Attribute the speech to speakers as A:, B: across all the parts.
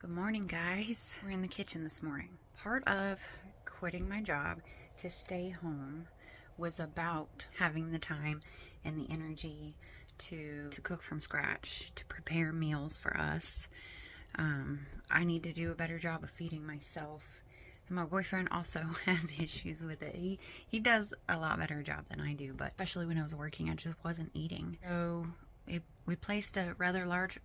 A: Good morning, guys. We're in the kitchen this morning. Part of quitting my job to stay home was about having the time and the energy to cook from scratch, to prepare meals for us. I need to do a better job of feeding myself. And my boyfriend also has issues with it. He does a lot better job than I do, but especially when I was working, I just wasn't eating. So we placed a rather large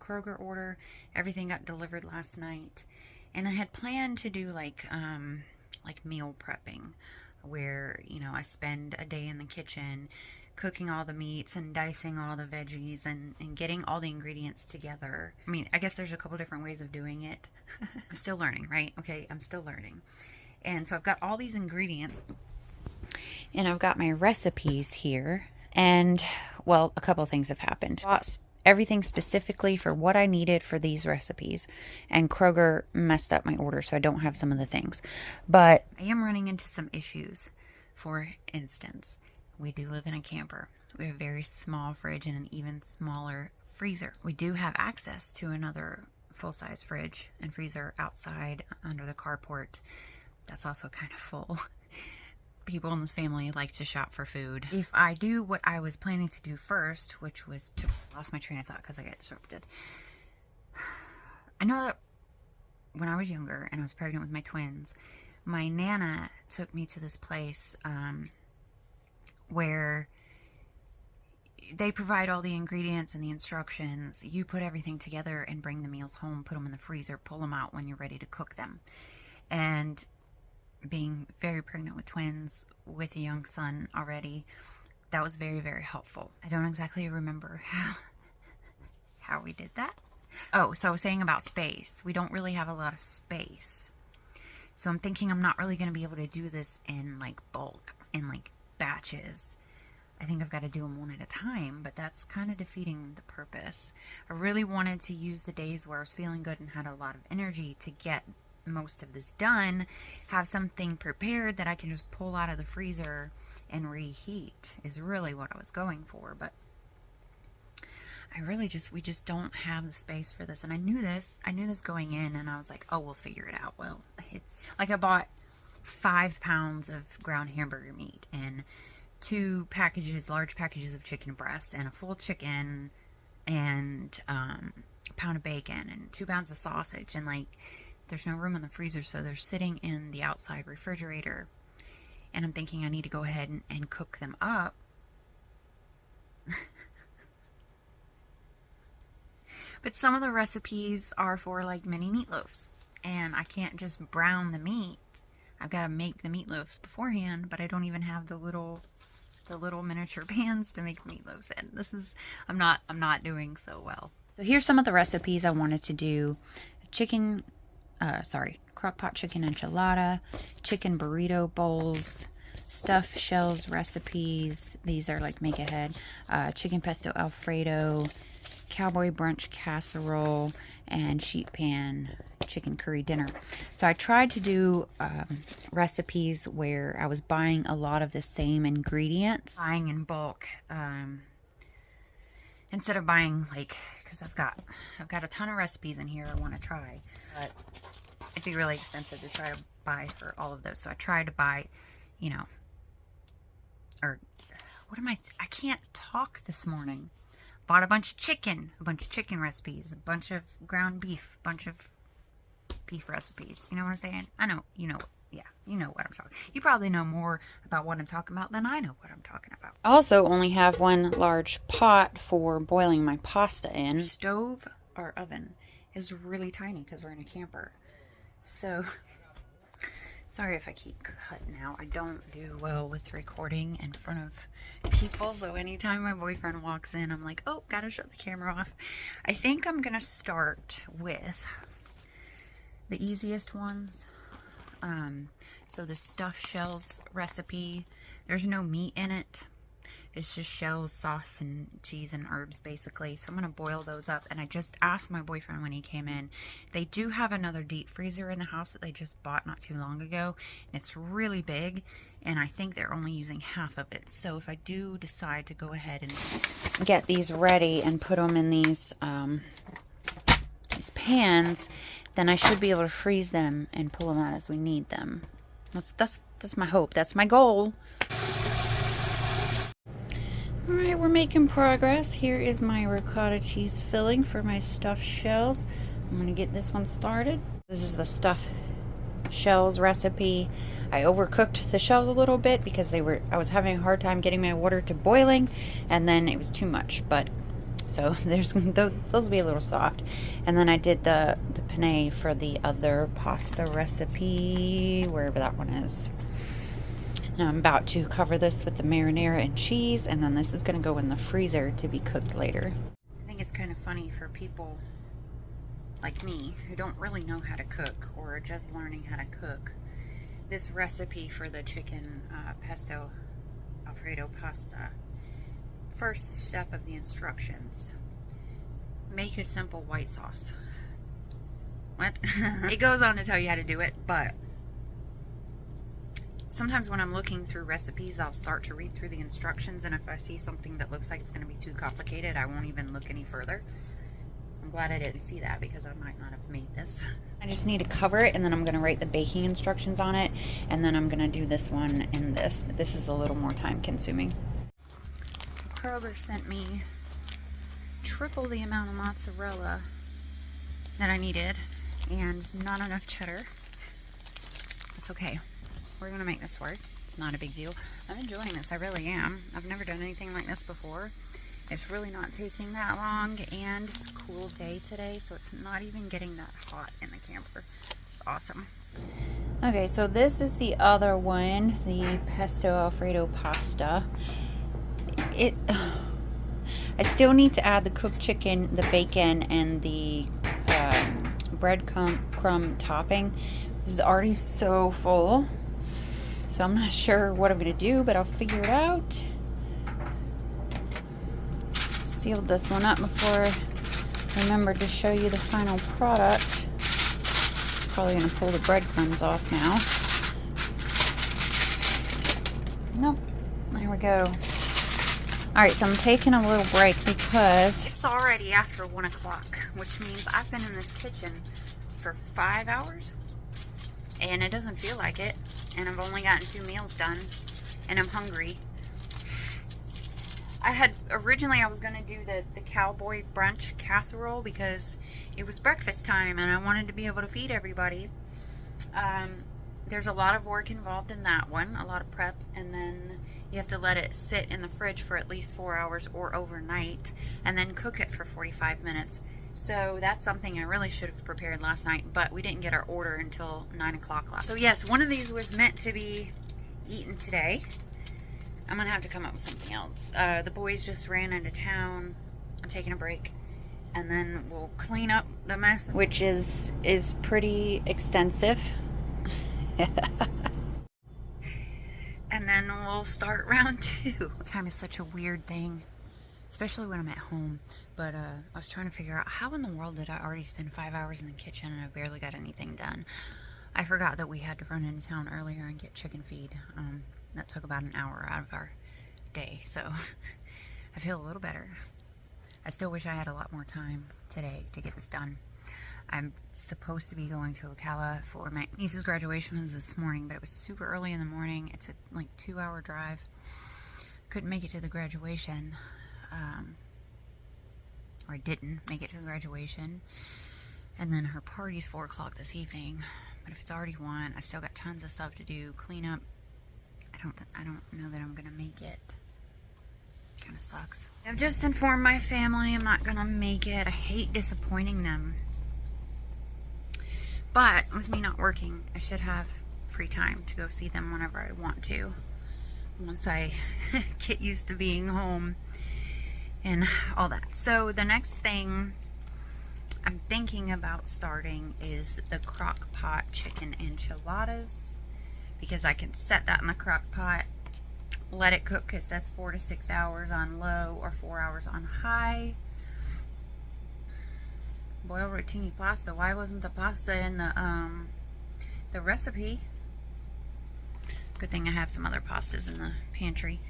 A: Kroger order. Everything got delivered last night, and I had planned to do like meal prepping, where I spend a day in the kitchen cooking all the meats and dicing all the veggies and getting all the ingredients together. I mean, I guess there's a couple different ways of doing it. I'm still learning, right? Okay, I'm still learning. And so I've got all these ingredients and I've got my recipes here. And well, a couple of things have happened. Everything specifically for what I needed for these recipes, and Kroger messed up my order, so I don't have some of the things. But I am running into some issues. For instance, we do live in a camper. We have a very small fridge and an even smaller freezer. We do have access to another full-size fridge and freezer outside under the carport. That's also kind of full. People in this family like to shop for food. If I do what I was planning to do first, which was to lost my train of thought because I got disrupted. I know that when I was younger and I was pregnant with my twins, my Nana took me to this place where they provide all the ingredients and the instructions. You put everything together and bring the meals home, put them in the freezer, pull them out when you're ready to cook them. And being very pregnant with twins with a young son already, that was very, very helpful. I don't exactly remember how we did that. Oh, so I was saying about space. We don't really have a lot of space. So I'm thinking I'm not really going to be able to do this in like bulk, in like batches. I think I've got to do them one at a time, but that's kind of defeating the purpose. I really wanted to use the days where I was feeling good and had a lot of energy to get most of this done, have something prepared that I can just pull out of the freezer and reheat is really what I was going for. But we just don't have the space for this. And I knew this going in, and I was like, oh, we'll figure it out. Well, it's like I bought 5 pounds of ground hamburger meat and 2 large packages of chicken breast and a full chicken and a pound of bacon and 2 pounds of sausage, and like there's no room in the freezer, so they're sitting in the outside refrigerator. And I'm thinking I need to go ahead and cook them up. But some of the recipes are for like mini meatloafs, and I can't just brown the meat. I've got to make the meatloafs beforehand, but I don't even have the little miniature pans to make meatloafs in. I'm not doing so well. So here's some of the recipes I wanted to do. Crock-pot chicken enchilada, chicken burrito bowls, stuffed shells recipes. These are like make ahead. Chicken pesto alfredo, cowboy brunch casserole, and sheet pan chicken curry dinner. So I tried to do recipes where I was buying a lot of the same ingredients, buying in bulk, instead of buying because I've got a ton of recipes in here I want to try, but it'd be really expensive to try to buy for all of those. So I tried to buy, I can't talk this morning. Bought a bunch of chicken recipes, a bunch of ground beef, a bunch of beef recipes. You know what I'm saying? I know, you know what I'm talking. You probably know more about what I'm talking about than I know what I'm talking about. I also only have one large pot for boiling my pasta in. Stove or oven is really tiny because we're in a camper. So, sorry if I keep cutting out. I don't do well with recording in front of people, so anytime my boyfriend walks in, I'm like, oh, gotta shut the camera off. I think I'm gonna start with the easiest ones. So the stuffed shells recipe, there's no meat in it. It's just shells, sauce, and cheese and herbs, basically. So I'm going to boil those up. And I just asked my boyfriend when he came in. They do have another deep freezer in the house that they just bought not too long ago. And it's really big. And I think they're only using half of it. So if I do decide to go ahead and get these ready and put them in these these pans, then I should be able to freeze them and pull them out as we need them. That's my hope. That's my goal. Alright, we're making progress. Here is my ricotta cheese filling for my stuffed shells. I'm going to get this one started. This is the stuffed shells recipe. I overcooked the shells a little bit because I was having a hard time getting my water to boiling, and then it was too much. But so those will be a little soft. And then I did the penne for the other pasta recipe, wherever that one is. Now I'm about to cover this with the marinara and cheese, and then this is going to go in the freezer to be cooked later. I think it's kind of funny for people like me who don't really know how to cook or are just learning how to cook. This recipe for the chicken pesto alfredo pasta. First step of the instructions: make a simple white sauce. What? It goes on to tell you how to do it, but sometimes when I'm looking through recipes, I'll start to read through the instructions, and if I see something that looks like it's going to be too complicated, I won't even look any further. I'm glad I didn't see that because I might not have made this. I just need to cover it, and then I'm going to write the baking instructions on it, and then I'm going to do this one and this. But this is a little more time consuming. Kroger sent me triple the amount of mozzarella that I needed and not enough cheddar. It's okay. We're going to make this work. It's not a big deal. I'm enjoying this. I really am. I've never done anything like this before. It's really not taking that long, and it's a cool day today, so it's not even getting that hot in the camper. It's awesome. Okay, so this is the other one, the pesto alfredo pasta. I still need to add the cooked chicken, the bacon, and the breadcrumb topping. This is already so full, so I'm not sure what I'm going to do, but I'll figure it out. Sealed this one up before I remembered to show you the final product. Probably going to pull the breadcrumbs off now. Nope. There we go. Alright, so I'm taking a little break because it's already after 1 o'clock, which means I've been in this kitchen for 5 hours, and it doesn't feel like it, and I've only gotten 2 meals done, and I'm hungry. Originally I was going to do the cowboy brunch casserole because it was breakfast time and I wanted to be able to feed everybody. There's a lot of work involved in that one, a lot of prep, and then you have to let it sit in the fridge for at least 4 hours or overnight, and then cook it for 45 minutes. So that's something I really should have prepared last night, but we didn't get our order until 9 o'clock last. So yes, one of these was meant to be eaten today. I'm gonna have to come up with something else. The boys just ran into town. I'm taking a break, and then we'll clean up the mess, which is pretty extensive. And then we'll start round 2. Time is such a weird thing, especially when I'm at home. But I was trying to figure out how in the world did I already spend 5 hours in the kitchen and I barely got anything done. I forgot that we had to run into town earlier and get chicken feed. That took about an hour out of our day, so I feel a little better. I still wish I had a lot more time today to get this done. I'm supposed to be going to Ocala for my niece's graduation. Was this morning, but it was super early in the morning. It's a like 2-hour drive. Couldn't make it to the graduation, or I didn't make it to the graduation. And then her party's 4 o'clock this evening. But if it's already 1, I still got tons of stuff to do, clean up. I don't know that I'm gonna make it. Kind of sucks. I've just informed my family I'm not gonna make it. I hate disappointing them. But with me not working, I should have free time to go see them whenever I want to. Once I get used to being home and all that. So the next thing I'm thinking about starting is the crock pot chicken enchiladas, because I can set that in the crock pot, let it cook. It says 4 to 6 hours on low or 4 hours on high. Boiled rotini pasta. Why wasn't the pasta in the recipe? Good thing I have some other pastas in the pantry.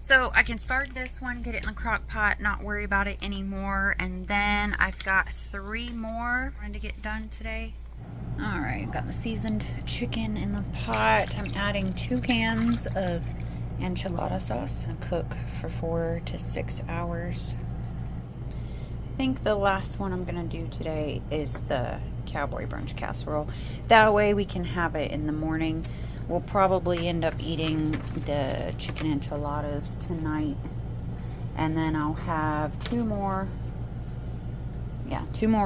A: So I can start this one, get it in the crock pot, not worry about it anymore. And then I've got 3 more trying to get done today. All right, got the seasoned chicken in the pot. I'm adding 2 cans of enchilada sauce and cook for 4 to 6 hours. I think the last one I'm gonna do today is the cowboy brunch casserole. That way we can have it in the morning. We'll probably end up eating the chicken enchiladas tonight, and then I'll have 2 more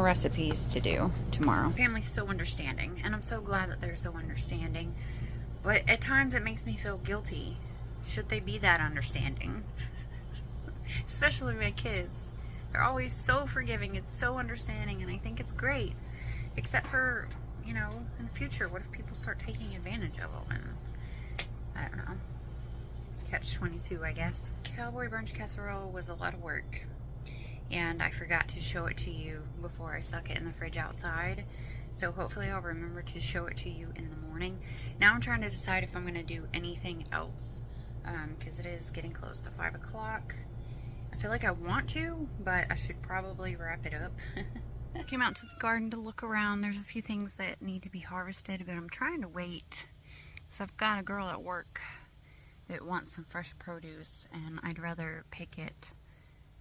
A: recipes to do tomorrow. Family's so understanding, and I'm so glad that they're so understanding, but at times it makes me feel guilty. Should they be that understanding? Especially my kids. They're always so forgiving, it's so understanding, and I think it's great. Except for, you know, in the future, what if people start taking advantage of them? And I don't know. Catch-22, I guess. Cowboy brunch casserole was a lot of work, and I forgot to show it to you before I stuck it in the fridge outside. So hopefully I'll remember to show it to you in the morning. Now I'm trying to decide if I'm going to do anything else, because it is getting close to 5 o'clock. I feel like I want to, but I should probably wrap it up. I came out to the garden to look around. There's a few things that need to be harvested, but I'm trying to wait. So I've got a girl at work that wants some fresh produce, and I'd rather pick it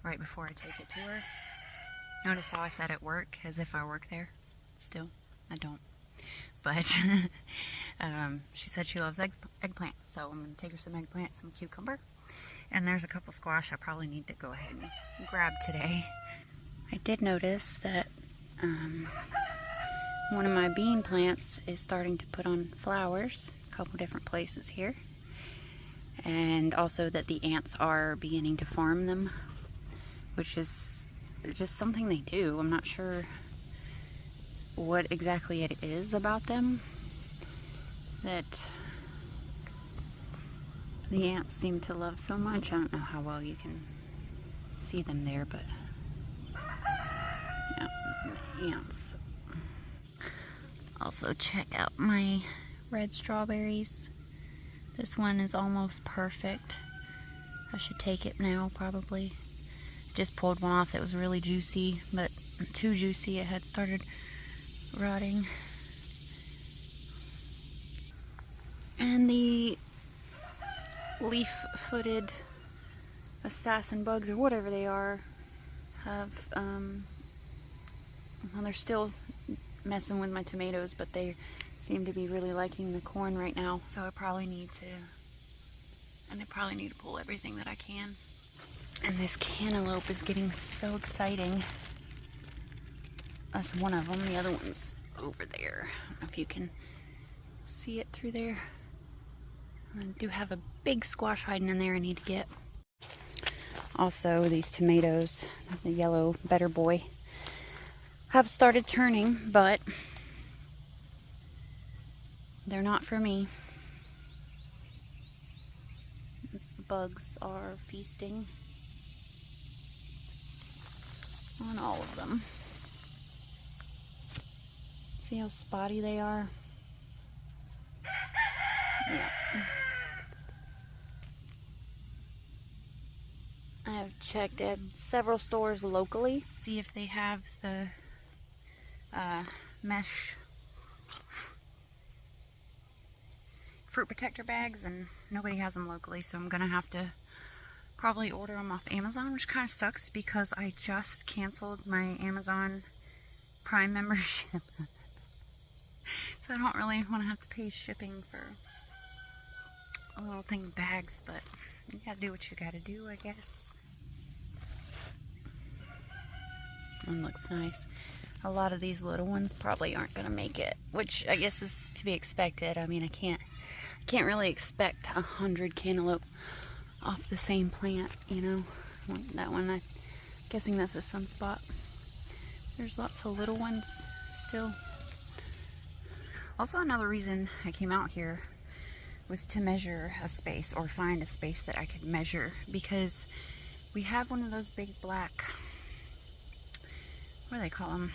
A: right before I take it to her. Notice how I said at work, as if I work there. Still, I don't. But she said she loves eggplant, so I'm going to take her some eggplant, some cucumber, and there's a couple squash I probably need to go ahead and grab today. I did notice that one of my bean plants is starting to put on flowers, a couple different places here, and also that the ants are beginning to farm them, which is just something they do. I'm not sure what exactly it is about them that the ants seem to love so much. I don't know how well you can see them there, but yeah, ants. Also check out my red strawberries. This one is almost perfect. I should take it now, probably. Just pulled one off that was really juicy, but too juicy. It had started rotting. And the leaf-footed assassin bugs, or whatever they are, have, well, they're still messing with my tomatoes, but they seem to be really liking the corn right now. So I probably need to pull everything that I can. And this cantaloupe is getting so exciting. That's one of them. The other one's over there. I don't know if you can see it through there. I do have a big squash hiding in there I need to get. Also, these tomatoes, the yellow Better Boy, have started turning, but they're not for me. As the bugs are feasting on all of them. See how spotty they are? Yeah. I have checked at several stores locally, see if they have the mesh fruit protector bags, and nobody has them locally, so I'm gonna have to probably order them off Amazon, which kind of sucks because I just canceled my Amazon Prime membership. So I don't really want to have to pay shipping for a little thing of bags, but you gotta do what you gotta do, I guess. One looks nice. A lot of these little ones probably aren't gonna make it, which I guess is to be expected. I mean, I can't really expect 100 cantaloupe off the same plant, you know. Like that one, I'm guessing that's a sunspot. There's lots of little ones still. Also, another reason I came out here was to measure a space, or find a space that I could measure, because we have one of those big black, what do they call them,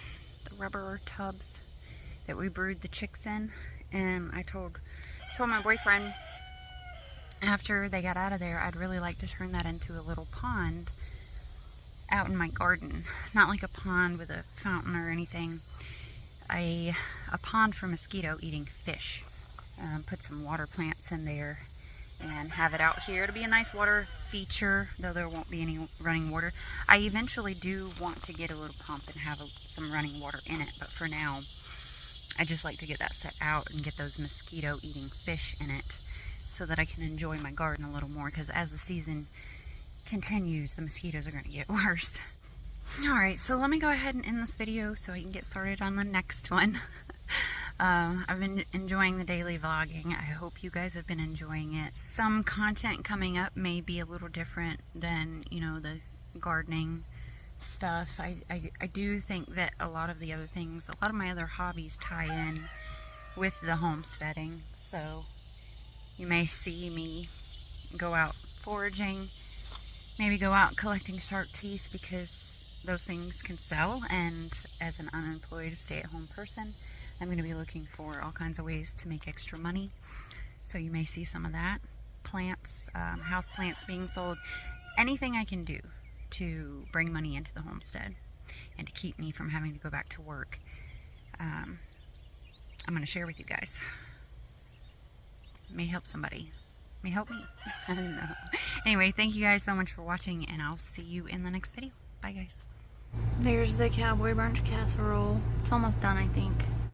A: the rubber tubs that we brood the chicks in. And I told my boyfriend after they got out of there, I'd really like to turn that into a little pond out in my garden. Not like a pond with a fountain or anything. A pond for mosquito eating fish. Put some water plants in there and have it out here. It'll be a nice water feature, though there won't be any running water. I eventually do want to get a little pump and have some running water in it, but for now I just like to get that set out and get those mosquito eating fish in it so that I can enjoy my garden a little more, because as the season continues, the mosquitoes are going to get worse. Alright, so let me go ahead and end this video so I can get started on the next one. I've been enjoying the daily vlogging. I hope you guys have been enjoying it. Some content coming up may be a little different than, you know, the gardening stuff. I do think that a lot of the other things, a lot of my other hobbies tie in with the homesteading. So you may see me go out foraging, maybe go out collecting shark teeth, because those things can sell, and as an unemployed stay-at-home person, I'm going to be looking for all kinds of ways to make extra money. So you may see some of that. Plants, house plants being sold. Anything I can do to bring money into the homestead and to keep me from having to go back to work, I'm going to share with you guys. It may help somebody. It may help me. I don't know. Anyway, thank you guys so much for watching, and I'll see you in the next video. Bye, guys. There's the cowboy brunch casserole. It's almost done, I think.